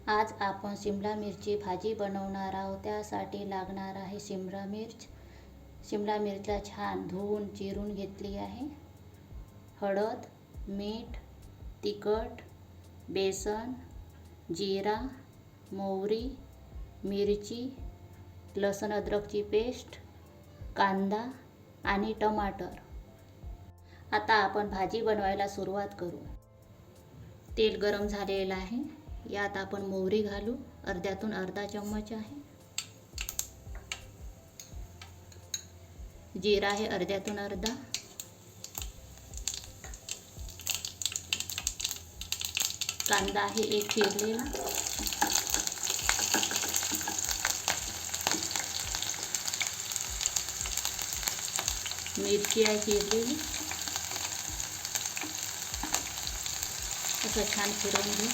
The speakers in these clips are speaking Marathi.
आज आपण शिमला मिरची भाजी बनवणार आहोत। त्यासाठी लागणार आहे शिमला मिर्च। शिमला मिरचीला छान धुवून चिरून घेतली आहे। हळद, मीठ, तिखट, बेसन, जीरा, मोहरी, मिरची, लसूण अद्रकची पेस्ट, कांदा आणि टमाटर। आता आपण भाजी बनवायला सुरुवात करू। तेल गरम झालेलं आहे। यात आपण मोहरी घालू, अर्ध्यातून अर्धा चम्मच आहे। जीरा आहे अर्ध्यातून अर्धा। कांदा आहे एक चिरलेला। मिरची आहे चिरलेली। असं छान फिरवून घेऊ।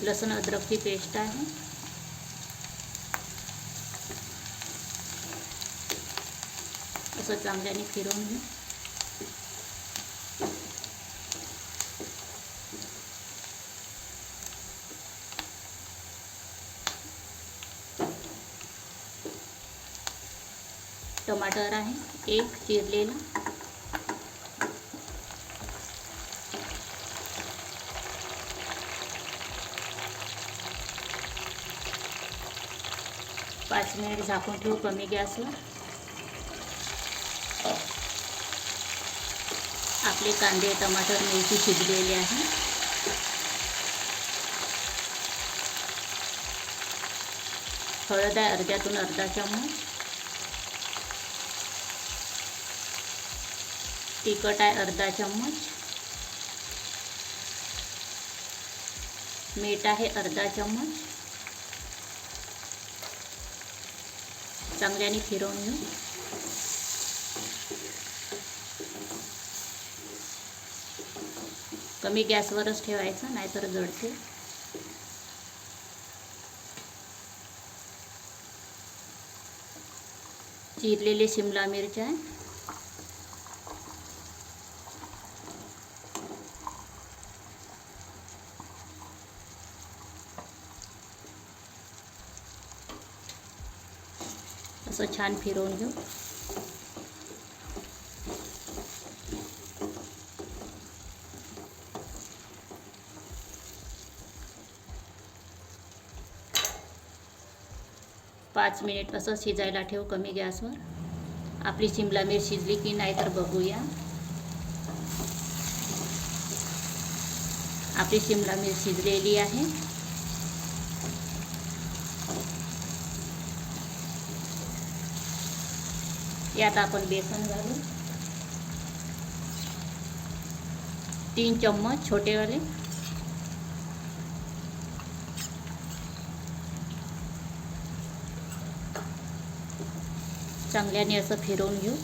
लसूण अद्रकची पेस्ट आहे। असं चांगल्याने फिरवून घेऊ। टमाटर आहे एक चिरलेला। पाच मिनिट झाकून ठेवू कमी गॅसवर। आपले कांदे, टमाटर, मिरची शिजलेली आहे। हळद आहे अर्ध्यातून अर्धा चम्मच। तिखट आहे अर्धा चम्मच। मीठ आहे अर्धा चम्मच। चांगल्याने फिरवून घेऊ। कमी गॅसवरच ठेवायचं, नाहीतर जळते। चिरलेले शिमला मिरची आहे। असं छान फिरवून घेऊ। पाच मिनिट असं शिजायला ठेवू कमी गॅसवर। आपली शिमला मिरची शिजली की नाही तर बघूया। आपली शिमला मिरची शिजलेली आहे। यात आपण बेसन घालू, 3 चम्मच छोटेवाले। चांगल्याने असं फिरवून घेऊ।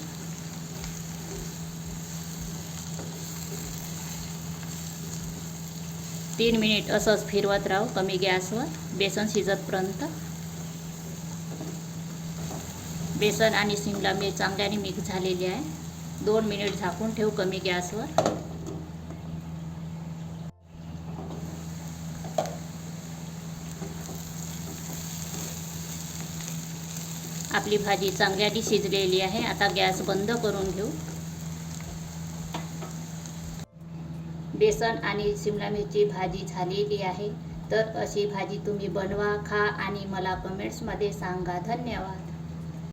तीन मिनिट असंच फिरवत राहू कमी गॅसवर बेसन शिजतपर्यंत। बेसन आणि शिमला मिरची चांगल्याने मिक्स झालेली आहे। 2 मिनिट झाकून ठेवू कमी गॅसवर। आपली भाजी चांगल्याने शिजलेली आहे। आता गॅस बंद करून घेऊ। बेसन आणि शिमला मिरची भाजी झालेली आहे। तर अशी भाजी तुम्ही बनवा, खा आणि मला कमेंट्समध्ये सांगा। धन्यवाद।